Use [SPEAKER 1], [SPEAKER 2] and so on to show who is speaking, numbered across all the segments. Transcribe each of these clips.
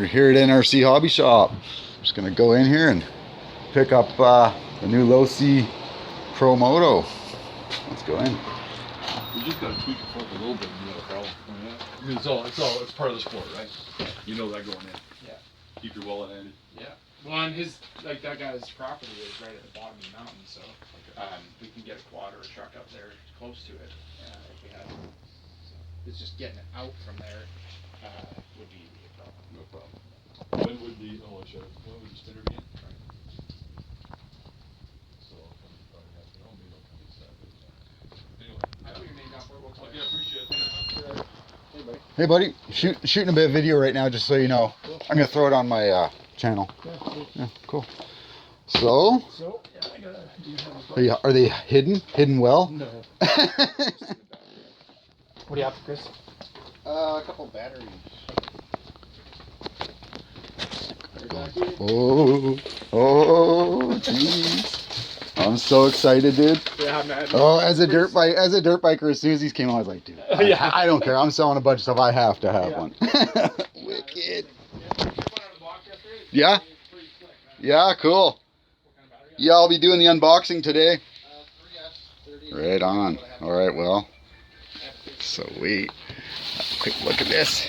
[SPEAKER 1] We're here at NRC Hobby Shop. Just gonna go in here and pick up the new Losi Promoto. Let's go in.
[SPEAKER 2] You just gotta tweak the fork a little bit and you got a problem. I mean, it's part of the sport, right? You know that going in.
[SPEAKER 3] Yeah.
[SPEAKER 2] Keep your wallet handy.
[SPEAKER 3] Yeah. Well, and his, like that guy's property is right at the bottom of the mountain, so we can get a quad or a truck up there close to it if we had to. So it's just getting it out from there would be a problem.
[SPEAKER 2] No problem. When would the spinner be in? Right. So probably have to know, maybe I'll come inside. Anyway.
[SPEAKER 3] I put your name down for it. We'll talk.
[SPEAKER 2] Okay, I appreciate it.
[SPEAKER 3] Hey, buddy.
[SPEAKER 1] Hey buddy, shooting a bit of video right now, just so you know.
[SPEAKER 3] Cool.
[SPEAKER 1] I'm gonna throw it on my channel.
[SPEAKER 3] Yeah, cool.
[SPEAKER 1] Yeah, cool. So,
[SPEAKER 3] Yeah, I gotta, do you have a
[SPEAKER 1] are they hidden? Hidden well?
[SPEAKER 3] No. What do you have, Chris?
[SPEAKER 4] A couple batteries.
[SPEAKER 1] Oh, jeez. I'm so excited, dude.
[SPEAKER 3] Yeah, man.
[SPEAKER 1] Oh, as a dirt biker, as soon as these came out, I was like, dude,
[SPEAKER 3] Yeah.
[SPEAKER 1] I don't care. I'm selling a bunch of stuff. I have to have
[SPEAKER 3] Yeah.
[SPEAKER 1] one. Wicked. Yeah? Yeah, cool. Yeah, I'll be doing the unboxing today. Right on. All right, well, sweet. Have a quick look at this.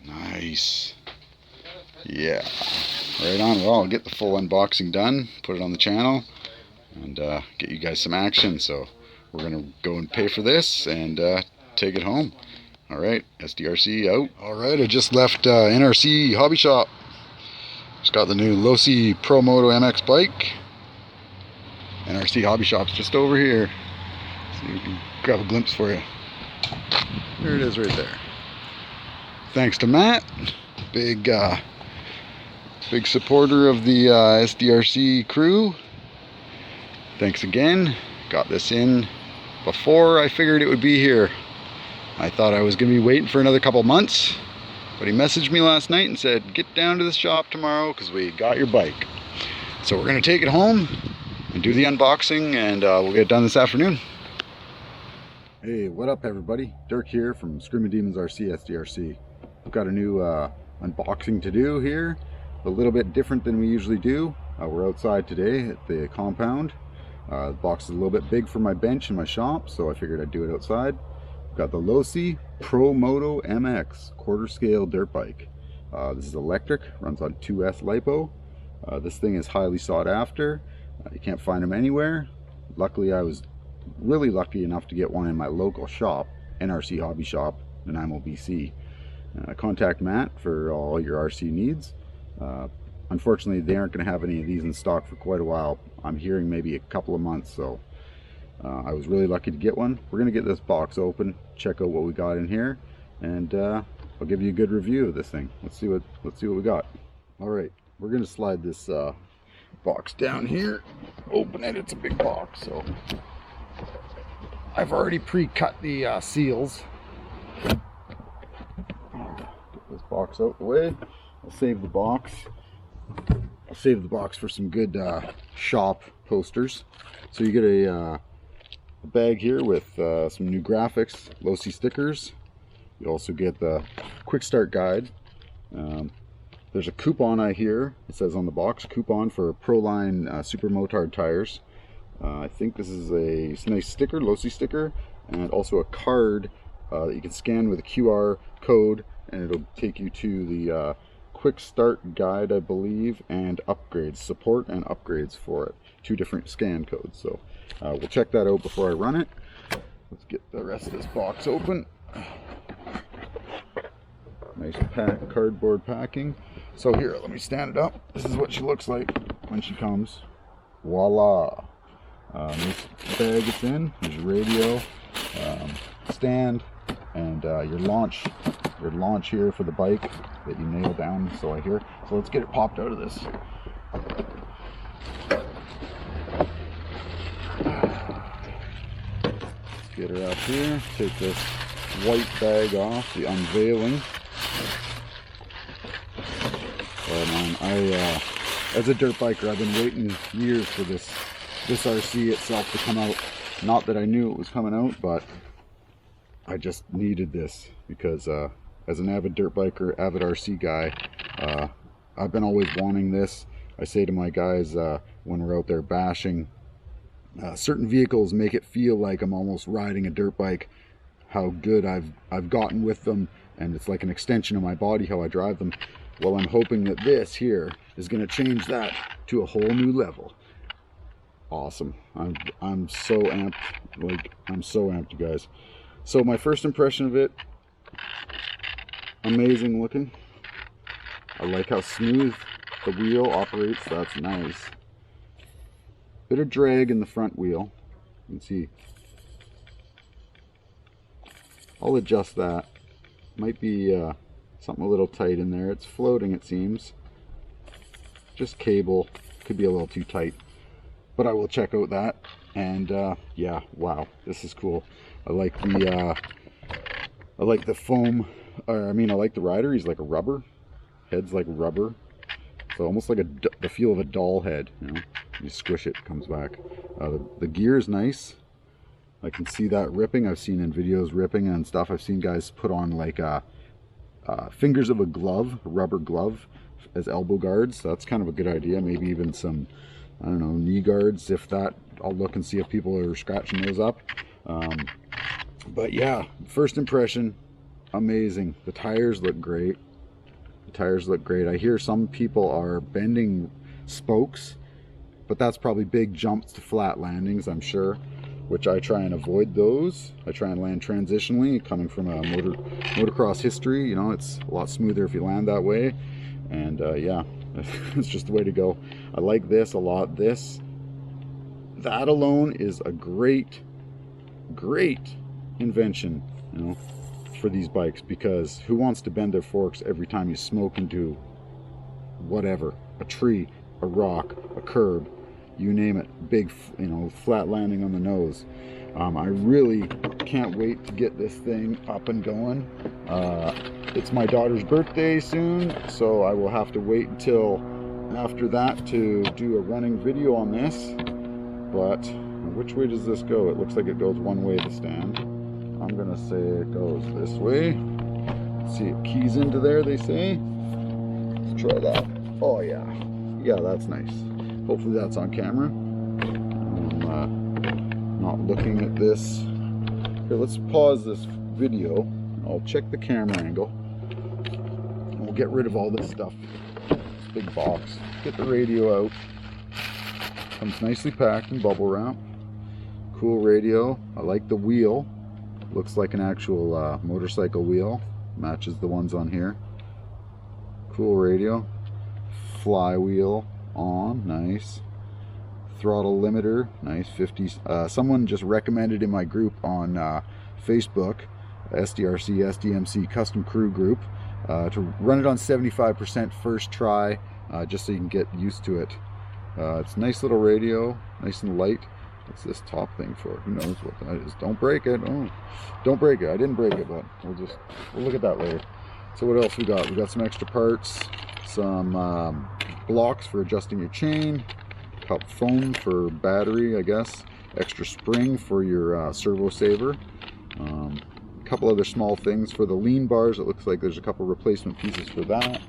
[SPEAKER 1] Nice. Yeah. Right on. Well, I'll get the full unboxing done, put it on the channel, and get you guys some action. So we're going to go and pay for this and take it home. All right, SDRC out. All right, I just left NRC Hobby Shop. Just got the new Losi Promoto MX bike. NRC Hobby Shop's just over here. So you can grab a glimpse for you. There it is right there. Thanks to Matt, big supporter of the SDRC crew. Thanks again. Got this in before I figured it would be here. I thought I was going to be waiting for another couple months, but he messaged me last night and said, get down to the shop tomorrow because we got your bike. So we're going to take it home and do the unboxing, and we'll get it done this afternoon. Hey, what up everybody? Dirk here from Screaming Demons RC SDRC. We've got a new unboxing to do here. A little bit different than we usually do. We're outside today at the compound. The box is a little bit big for my bench in my shop, so I figured I'd do it outside. We've got the Losi Promoto MX quarter scale dirt bike. This is electric, runs on 2S LiPo. This thing is highly sought after. You can't find them anywhere. Luckily, I was really lucky enough to get one in my local shop, NRC Hobby Shop in Nanaimo, BC. Contact Matt for all your RC needs. Unfortunately, they aren't going to have any of these in stock for quite a while. I'm hearing maybe a couple of months, so I was really lucky to get one. We're going to get this box open, check out what we got in here, and I'll give you a good review of this thing. Let's see what we got. All right, we're going to slide this box down here. Open it. It's a big box, so I've already pre-cut the seals. Get this box out the way. I'll save the box. I'll save the box for some good shop posters. So you get a bag here with some new graphics, Losi stickers. You also get the quick start guide. There's a coupon I hear. It says on the box, coupon for Proline Super Motard tires. I think this is a nice sticker, Losi sticker, and also a card that you can scan with a QR code, and it'll take you to the quick start guide, I believe, and upgrades, support and upgrades for it. 2 different scan codes. So we'll check that out before I run it. Let's get the rest of this box open. Nice cardboard packing. So here, let me stand it up. This is what she looks like when she comes. Voila. Nice bag it's in. There's your radio, stand, and your launch here for the bike that you nail down, so I hear. So let's get it popped out of this. Let's get her out here. Take this white bag off, the unveiling. Oh man, as a dirt biker, I've been waiting years for this RC itself to come out. Not that I knew it was coming out, but I just needed this because as an avid dirt biker, avid RC guy, I've been always wanting this. I say to my guys when we're out there bashing, certain vehicles make it feel like I'm almost riding a dirt bike, how good I've gotten with them, and it's like an extension of my body how I drive them. Well, I'm hoping that this here is going to change that to a whole new level. Awesome. I'm so amped. Like, I'm so amped, you guys. So my first impression of it, amazing looking. I like how smooth the wheel operates. That's nice. Bit of drag in the front wheel. You can see. I'll adjust that. Might be something a little tight in there. It's floating, it seems. Just cable. Could be a little too tight. But I will check out that. And yeah, wow, this is cool. I like the foam. I like the rider. He's like a rubber. Head's like rubber. So almost like the feel of a doll head. You know, you squish it, it comes back. The gear is nice. I can see that ripping. I've seen in videos ripping and stuff. I've seen guys put on like fingers of a glove, a rubber glove, as elbow guards. So that's kind of a good idea. Maybe even some, I don't know, knee guards, if that. I'll look and see if people are scratching those up. But yeah, first impression, amazing. The tires look great. The tires look great. I hear some people are bending spokes, but that's probably big jumps to flat landings, I'm sure, which I try and avoid those. I try and land transitionally, coming from a motocross history. You know, it's a lot smoother if you land that way. And yeah, it's just the way to go. I like this a lot. That alone is a great invention, you know, for these bikes, because who wants to bend their forks every time you smoke into whatever, a tree, a rock, a curb, you name it, big, you know, flat landing on the nose. I really can't wait to get this thing up and going. It's my daughter's birthday soon, so I will have to wait until after that to do a running video on this. But which way does this go? It looks like it goes one way, the stand. I'm gonna say it goes this way. See, it keys into there, they say. Let's try that. Oh yeah, yeah, that's nice. Hopefully that's on camera. I'm not looking at this. Here, let's pause this video. I'll check the camera angle. And we'll get rid of all this stuff. This big box. Get the radio out. Comes nicely packed in bubble wrap. Cool radio. I like the wheel. Looks like an actual motorcycle wheel. Matches the ones on here. Cool radio. Flywheel on. Nice. Throttle limiter. Nice. 50. Someone just recommended in my group on Facebook, SDRC, SDMC Custom Crew group, to run it on 75% first try, just so you can get used to it. It's a nice little radio, nice and light. What's this top thing for? Who knows what that is? Don't break it. Oh, don't break it. I didn't break it, but we'll look at that later. So what else we got? We got some extra parts, some blocks for adjusting your chain, cup foam for battery, I guess, extra spring for your servo saver, a couple other small things for the lean bars. It looks like there's a couple replacement pieces for that.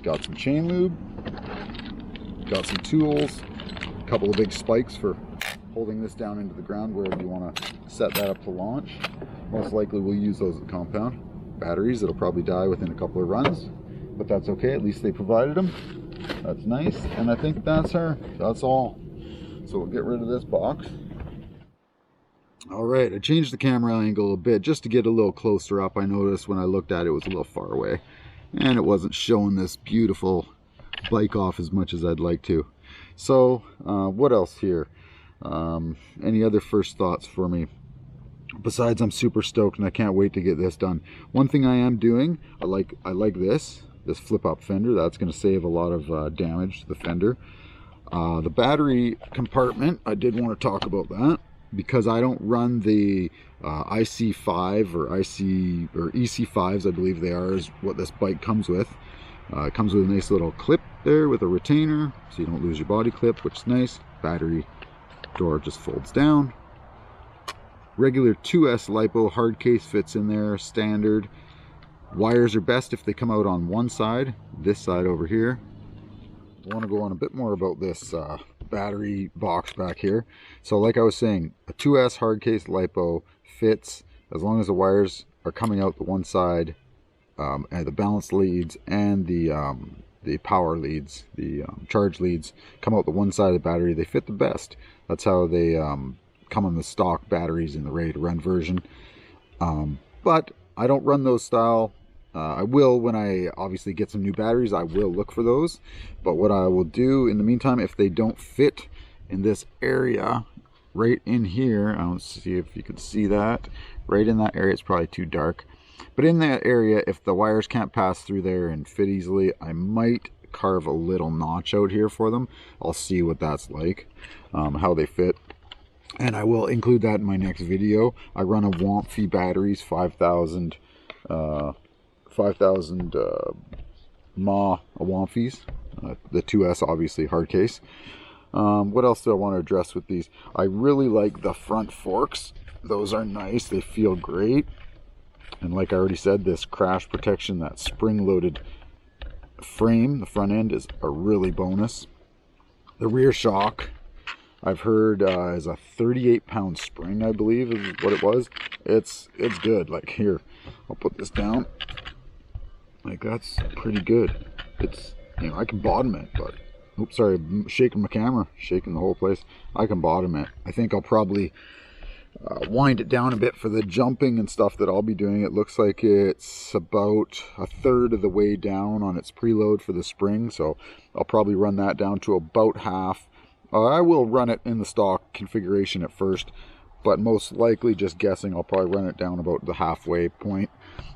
[SPEAKER 1] Got some chain lube. Got some tools, a couple of big spikes for holding this down into the ground wherever you want to set that up to launch. Most likely we'll use those at the compound. Batteries that'll probably die within a couple of runs, but that's okay, at least they provided them. That's nice, and I think that's all. So we'll get rid of this box. Alright, I changed the camera angle a bit just to get a little closer up. I noticed when I looked at it, it was a little far away, and it wasn't showing this beautiful bike off as much as I'd like to. So what else here? Any other first thoughts for me? Besides, I'm super stoked and I can't wait to get this done. One thing I am doing, I like this flip up fender. That's going to save a lot of damage to the fender. The battery compartment, I did want to talk about that, because I don't run the IC5 or EC5s, I believe they are, is what this bike comes with. It comes with a nice little clip there with a retainer, so you don't lose your body clip, which is nice. Battery door just folds down. Regular 2S LiPo hard case fits in there, standard. Wires are best if they come out on one side, this side over here. I want to go on a bit more about this battery box back here. So like I was saying, a 2S hard case LiPo fits as long as the wires are coming out the one side, and the balance leads and the power leads, the charge leads come out the one side of the battery. They fit the best. That's how they come on the stock batteries in the ready to run version. But I don't run those style. I will when I obviously get some new batteries. I will look for those. But what I will do in the meantime, if they don't fit in this area right in here, I don't see if you can see that right in that area. It's probably too dark, but in that area, if the wires can't pass through there and fit easily, I might carve a little notch out here for them. I'll see what that's like, how they fit, and I will include that in my next video. I run a Womphy batteries, 5,000 mAh Womphys, the 2S obviously hard case. What else do I want to address with these? I really like the front forks. Those are nice. They feel great. And like I already said, this crash protection, that spring-loaded frame, the front end, is a really bonus. The rear shock, I've heard, is a 38-pound spring, I believe is what it was. It's good. Like, here, I'll put this down. Like, that's pretty good. It's, you know, I can bottom it, but oops, sorry, I'm shaking my camera, shaking the whole place. I can bottom it. I think I'll probably wind it down a bit for the jumping and stuff that I'll be doing. It looks like it's about a third of the way down on its preload for the spring, so I'll probably run that down to about half. I will run it in the stock configuration at first, but most likely, just guessing, I'll probably run it down about the halfway point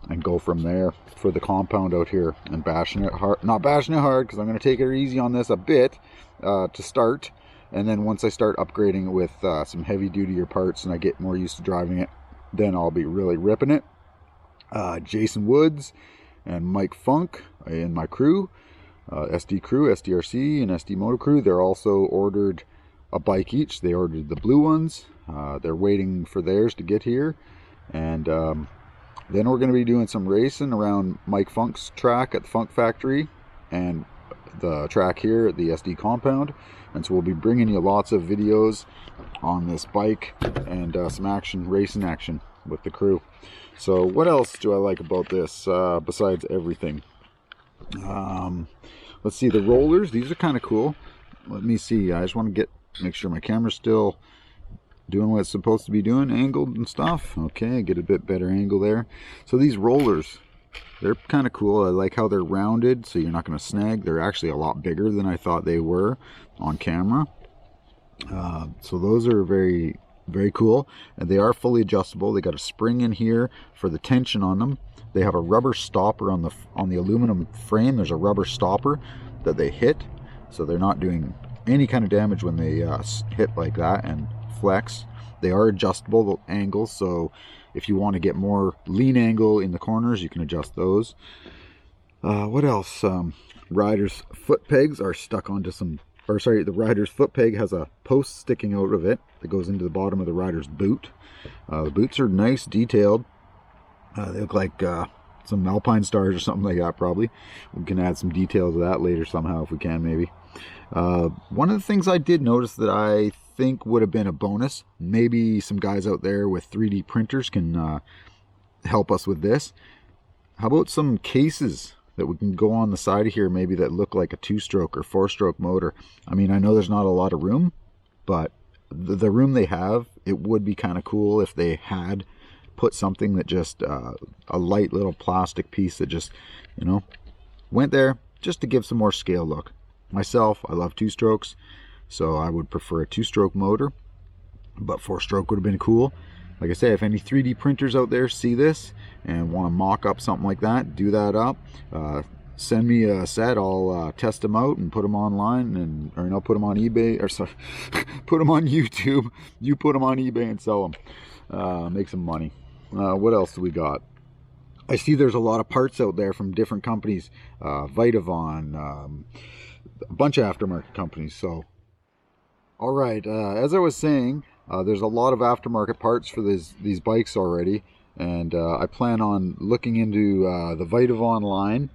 [SPEAKER 1] and go from there for the compound out here and bashing it hard. Not bashing it hard, because I'm going to take it easy on this a bit to start. And then once I start upgrading with some heavy duty parts and I get more used to driving it, then I'll be really ripping it. Jason Woods and Mike Funk in my crew, SD Crew, SDRC, and SDMOTOCREW, they're also ordered a bike each. They ordered the blue ones. They're waiting for theirs to get here. And then we're going to be doing some racing around Mike Funk's track at the Funk Factory and the track here at the SD compound. And so we'll be bringing you lots of videos on this bike and some action, racing action with the crew. So what else do I like about this besides everything? Let's see, the rollers, these are kind of cool. Let me see, I just want to make sure my camera's still doing what it's supposed to be doing, angled and stuff. Okay, get a bit better angle there. So these rollers, they're kind of cool. I like how they're rounded, so you're not going to snag. They're actually a lot bigger than I thought they were on camera. So those are very, very cool. And they are fully adjustable. They got a spring in here for the tension on them. They have a rubber stopper on the aluminum frame. There's a rubber stopper that they hit, so they're not doing any kind of damage when they hit like that and flex. They are adjustable angles, so if you want to get more lean angle in the corners, you can adjust those. What else? Rider's foot pegs are stuck onto some, or sorry, the rider's foot peg has a post sticking out of it that goes into the bottom of the rider's boot. The boots are nice, detailed. They look like some Alpine stars or something like that, probably. We can add some details of that later somehow if we can, maybe. One of the things I did notice that I think would have been a bonus, maybe some guys out there with 3D printers can help us with this. How about some cases that we can go on the side of here, maybe that look like a 2-stroke or 4-stroke motor? I mean, I know there's not a lot of room, but the room they have, it would be kind of cool if they had put something that just a light little plastic piece that just, you know, went there just to give some more scale look. Myself, I love 2-strokes, so I would prefer a 2-stroke motor, but 4-stroke would have been cool. Like I say, if any 3D printers out there see this and want to mock up something like that, do that up. Send me a set. I'll test them out and put them online, or I'll put them on eBay, or sorry, put them on YouTube. You put them on eBay and sell them. Make some money. What else do we got? I see there's a lot of parts out there from different companies, Vitavon, a bunch of aftermarket companies. So, all right, as I was saying, there's a lot of aftermarket parts for these bikes already. and I plan on looking into the Vitavon line.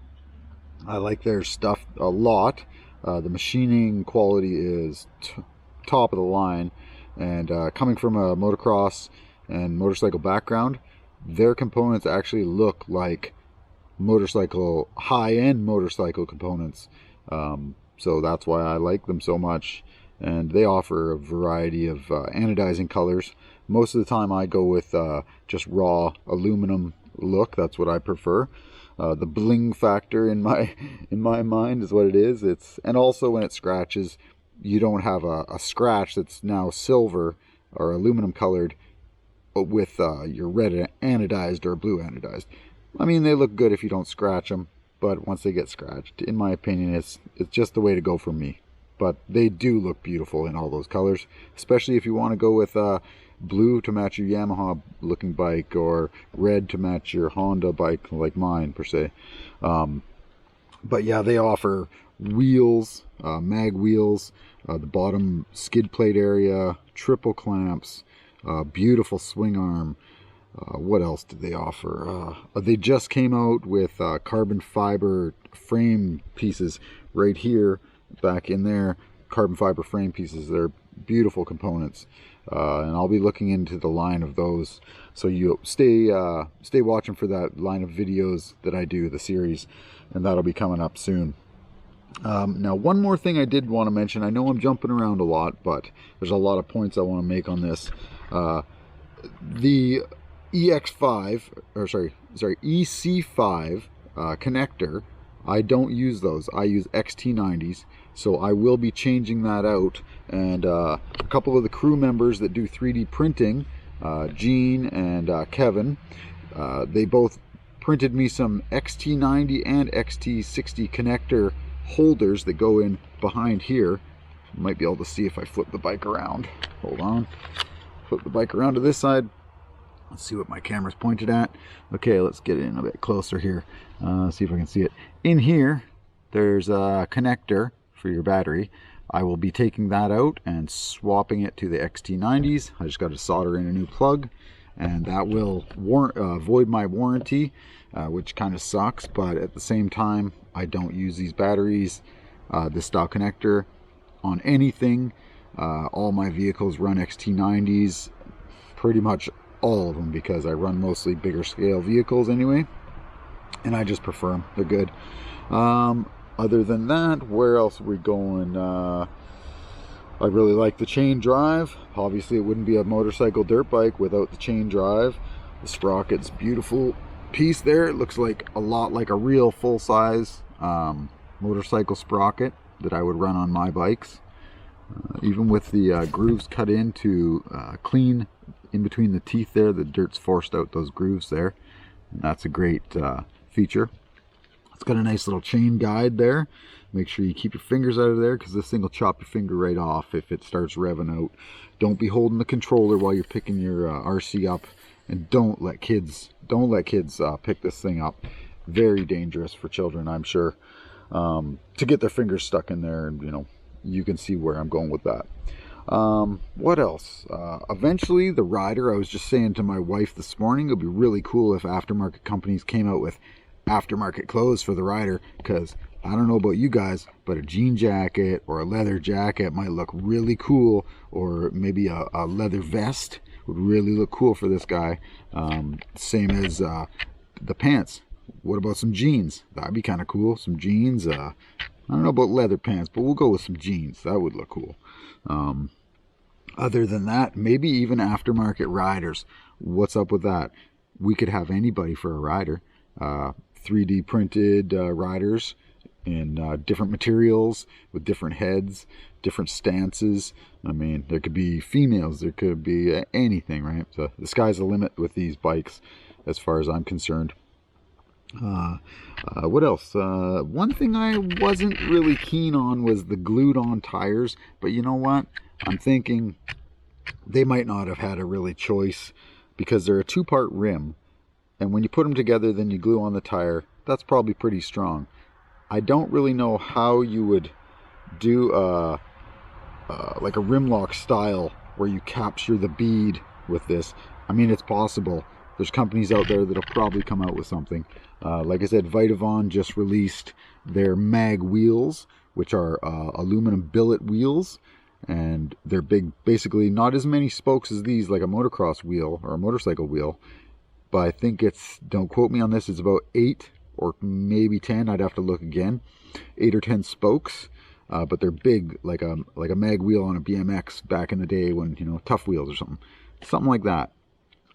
[SPEAKER 1] I like their stuff a lot. The machining quality is top of the line, and coming from a motocross and motorcycle background, their components actually look like high-end motorcycle components. So that's why I like them so much. And they offer a variety of anodizing colors. Most of the time I go with just raw aluminum look. That's what I prefer. The bling factor in my mind is what it is. And also when it scratches, you don't have a scratch that's now silver or aluminum colored with your red anodized or blue anodized. I mean, they look good if you don't scratch them, but once they get scratched, in my opinion, it's just the way to go for me. But they do look beautiful in all those colors, especially if you want to go with blue to match your Yamaha looking bike, or red to match your Honda bike like mine per se. But yeah, they offer wheels, mag wheels, the bottom skid plate area, triple clamps, beautiful swing arm. What else did they offer? They just came out with carbon fiber frame pieces right here, back in there. Carbon fiber frame pieces. They're beautiful components, and I'll be looking into the line of those. So you stay watching for that line of videos that I do, the series, and that'll be coming up soon. Now, one more thing I did want to mention. I know I'm jumping around a lot, but there's a lot of points I want to make on this. The EX5, or sorry, EC5 connector, I don't use those. I use XT90s, so I will be changing that out. And a couple of the crew members that do 3D printing, Gene and Kevin, they both printed me some XT90 and XT60 connector holders that go in behind here. You might be able to see if I flip the bike around. Hold on. Flip the bike around to this side. Let's see what my camera's pointed at. Okay, let's get in a bit closer here. See if I can see it. In here, there's a connector for your battery. I will be taking that out and swapping it to the XT90s. I just got to solder in a new plug, and that will void my warranty, which kind of sucks, but at the same time, I don't use these batteries, this style connector, on anything. All my vehicles run XT90s, pretty much all of them, because I run mostly bigger scale vehicles anyway, and I just prefer them. They're good. Other than that, where else are we going? I really like the chain drive. Obviously it wouldn't be a motorcycle dirt bike without the chain drive. The sprocket's beautiful piece there. It looks like a lot like a real full-size motorcycle sprocket that I would run on my bikes. Even with the grooves cut in to clean in between the teeth there, the dirt's forced out those grooves there, and that's a great feature. It's got a nice little chain guide there. Make sure you keep your fingers out of there, because this thing will chop your finger right off if it starts revving out. Don't be holding the controller while you're picking your RC up, and don't let kids pick this thing up. Very dangerous for children, I'm sure, to get their fingers stuck in there, and you can see where I'm going with that. What else? Eventually, the rider, I was just saying to my wife this morning, it would be really cool if aftermarket companies came out with aftermarket clothes for the rider, because I don't know about you guys, but a jean jacket or a leather jacket might look really cool, or maybe a leather vest would really look cool for this guy. Same as the pants. What about some jeans? That'd be kind of cool. Some jeans. I don't know about leather pants, but we'll go with some jeans. That would look cool. Other than that, maybe even aftermarket riders. What's up with that? We could have anybody for a rider. 3D printed riders in different materials with different heads, different stances. I mean, there could be females, there could be anything, right? So the sky's the limit with these bikes as far as I'm concerned. What else? One thing I wasn't really keen on was the glued on tires, but you know what? I'm thinking they might not have had a really choice, because they're a two-part rim, and when you put them together, then you glue on the tire. That's probably pretty strong. I don't really know how you would do like a rim lock style where you capture the bead with this. I mean, it's possible, there's companies out there that'll probably come out with something. Like I said, Vitavon just released their mag wheels, which are aluminum billet wheels, and they're big, basically not as many spokes as these, like a motocross wheel or a motorcycle wheel, but I think it's, don't quote me on this, it's about 8 or maybe 10, I'd have to look again, 8 or 10 spokes, but they're big, like a mag wheel on a BMX back in the day when, you know, tough wheels or something like that,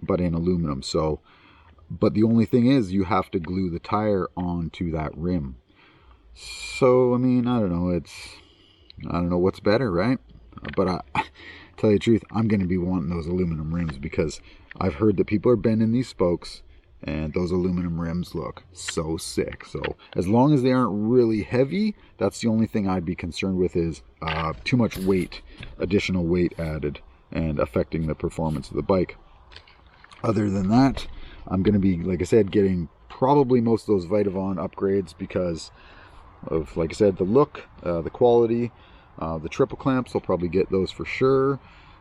[SPEAKER 1] but in aluminum. So, but the only thing is you have to glue the tire onto that rim. So, I mean, I don't know what's better, right? But I tell you the truth, I'm going to be wanting those aluminum rims, because I've heard that people are bending these spokes and those aluminum rims look so sick. So as long as they aren't really heavy, that's the only thing I'd be concerned with, is too much weight, additional weight added, and affecting the performance of the bike. Other than that, I'm going to be, like I said, getting probably most of those Vitavon upgrades because of, like I said, the look, the quality, the triple clamps. I'll probably get those for sure.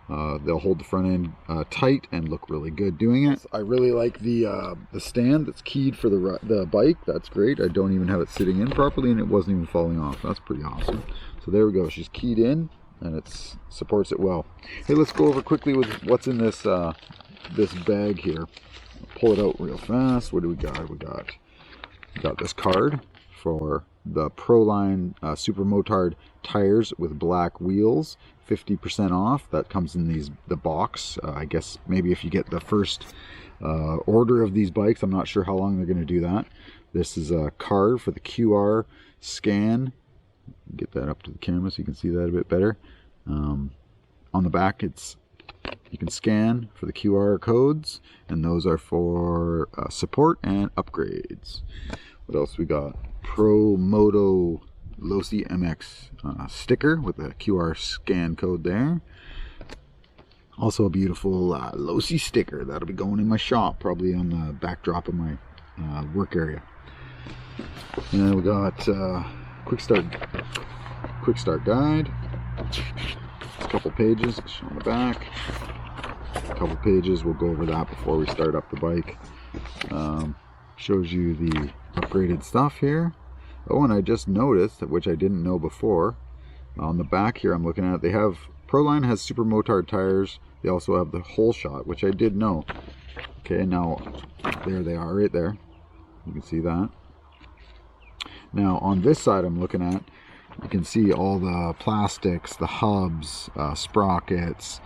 [SPEAKER 1] They'll hold the front end tight and look really good doing it. I really like the stand that's keyed for the bike. That's great. I don't even have it sitting in properly, and it wasn't even falling off. That's pretty awesome. So there we go. She's keyed in, and it supports it well. Hey, let's go over quickly with what's in this this bag here. Pull it out real fast. What do we got? We got this card for the Proline Super Motard tires with black wheels, 50% off. That comes in the box. I guess maybe if you get the first order of these bikes. I'm not sure how long they're going to do that. This is a card for the QR scan. Get that up to the camera so you can see that a bit better. On the back, you can scan for the QR codes, and those are for support and upgrades. What else we got? Promoto Losi MX sticker with a QR scan code there. Also a beautiful Losi sticker that'll be going in my shop, probably on the backdrop of my work area. And we got quick start guide. A couple pages on the back. A couple pages, we'll go over that before we start up the bike. Shows you the upgraded stuff here. Oh, and I just noticed, which I didn't know before, on the back here I'm looking at, Proline has Super Motard tires. They also have the whole shot, which I did know. Okay, now there they are right there. You can see that. Now on this side I'm looking at, you can see all the plastics, the hubs, sprockets,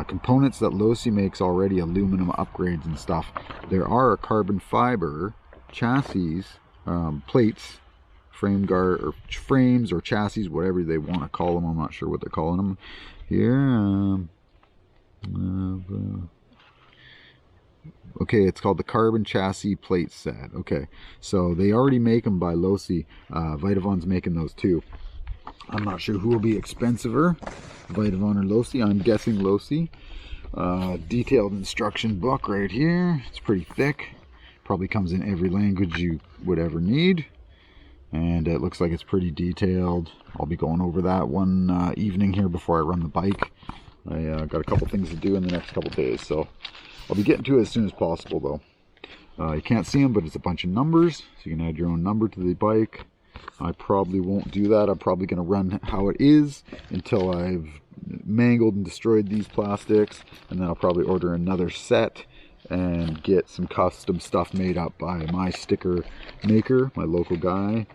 [SPEAKER 1] components that Losi makes already, aluminum upgrades and stuff. There are carbon fiber chassis, plates, frame guard or frames or chassis, whatever they want to call them. I'm not sure what they're calling them here. Okay, it's called the carbon chassis plate set. Okay, so they already make them by Losi. Vitavon's making those too. I'm not sure who will be expensiver, Vitavon or Losi. I'm guessing Losi. Detailed instruction book right here. It's pretty thick. Probably comes in every language you would ever need. And it looks like it's pretty detailed. I'll be going over that one evening here before I run the bike. I got a couple things to do in the next couple days, so I'll be getting to it as soon as possible though. You can't see them, but it's a bunch of numbers, so you can add your own number to the bike. I probably won't do that. I'm probably going to run how it is until I've mangled and destroyed these plastics, and then I'll probably order another set and get some custom stuff made up by my sticker maker, my local guy,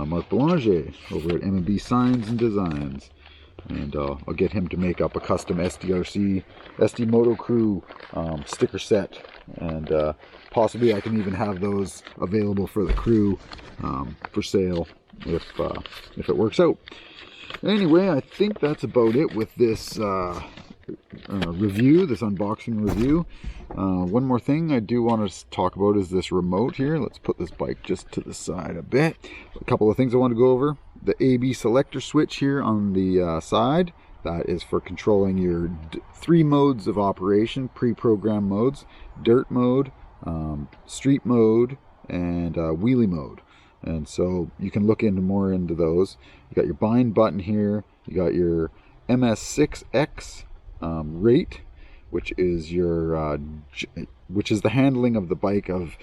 [SPEAKER 1] Mark Belanger over at M&B Signs and Designs. And I'll get him to make up a custom SDRC, SDMOTOCREW sticker set, and possibly I can even have those available for the crew for sale if it works out. Anyway, I think that's about it with this review, this unboxing review. One more thing I do want to talk about is this remote here. Let's put this bike just to the side a bit. A couple of things I want to go over. The AB selector switch here on the side, that is for controlling your 3 modes of operation, pre-programmed modes: dirt mode, street mode, and wheelie mode. And so you can look more into those. You got your bind button here. You got your MS6X rate, which is your which is the handling of the bike, of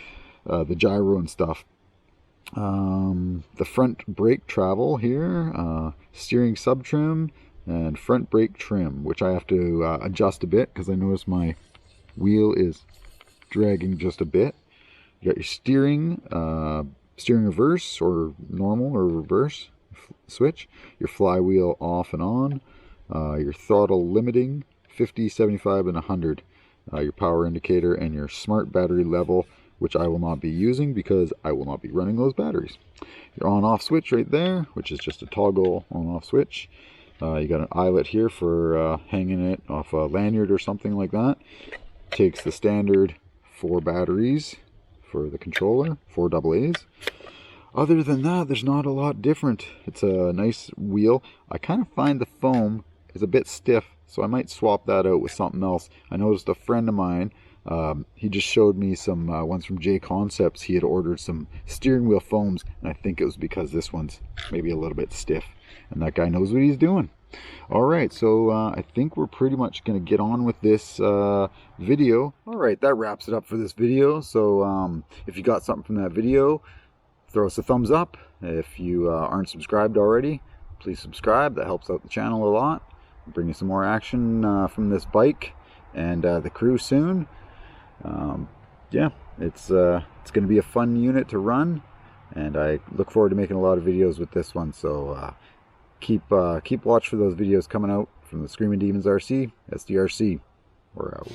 [SPEAKER 1] the gyro and stuff. The front brake travel here, steering sub trim, and front brake trim, which I have to adjust a bit because I notice my wheel is dragging just a bit. You got your steering, steering reverse or normal or reverse switch, your flywheel off and on, your throttle limiting 50, 75, and 100, your power indicator, and your smart battery level, which I will not be using because I will not be running those batteries. Your on-off switch right there, which is just a toggle on-off switch. You got an eyelet here for hanging it off a lanyard or something like that. Takes the standard 4 batteries for the controller, 4 AA's. Other than that, there's not a lot different. It's a nice wheel. I kind of find the foam is a bit stiff, so I might swap that out with something else. I noticed a friend of mine, he just showed me some ones from J Concepts. He had ordered some steering wheel foams, and I think it was because this one's maybe a little bit stiff, and that guy knows what he's doing. Alright, so I think we're pretty much going to get on with this video. Alright, that wraps it up for this video. So if you got something from that video, throw us a thumbs up. If you aren't subscribed already, please subscribe. That helps out the channel a lot. Bring you some more action from this bike and the crew soon. Yeah, it's going to be a fun unit to run, and I look forward to making a lot of videos with this one. So keep watch for those videos coming out from the Screaming Demons RC, SDRC. We're out.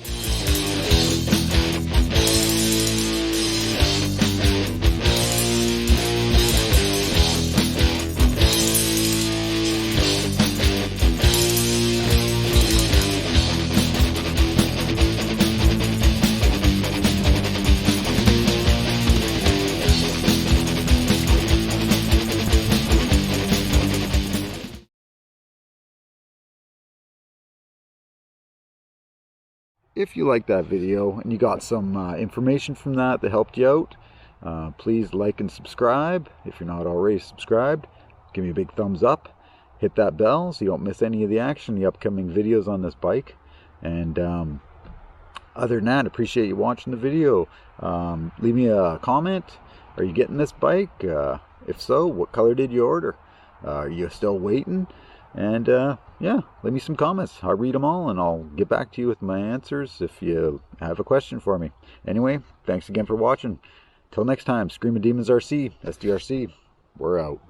[SPEAKER 1] If you liked that video and you got some information from that helped you out, please like and subscribe. If you're not already subscribed, give me a big thumbs up. Hit that bell so you don't miss any of the action, the upcoming videos on this bike. And other than that, appreciate you watching the video. Leave me a comment. Are you getting this bike? If so, what color did you order? Are you still waiting? And yeah, leave me some comments. I'll read them all, and I'll get back to you with my answers if you have a question for me. Anyway, thanks again for watching. Till next time, Screaming Demons RC, SDRC, we're out.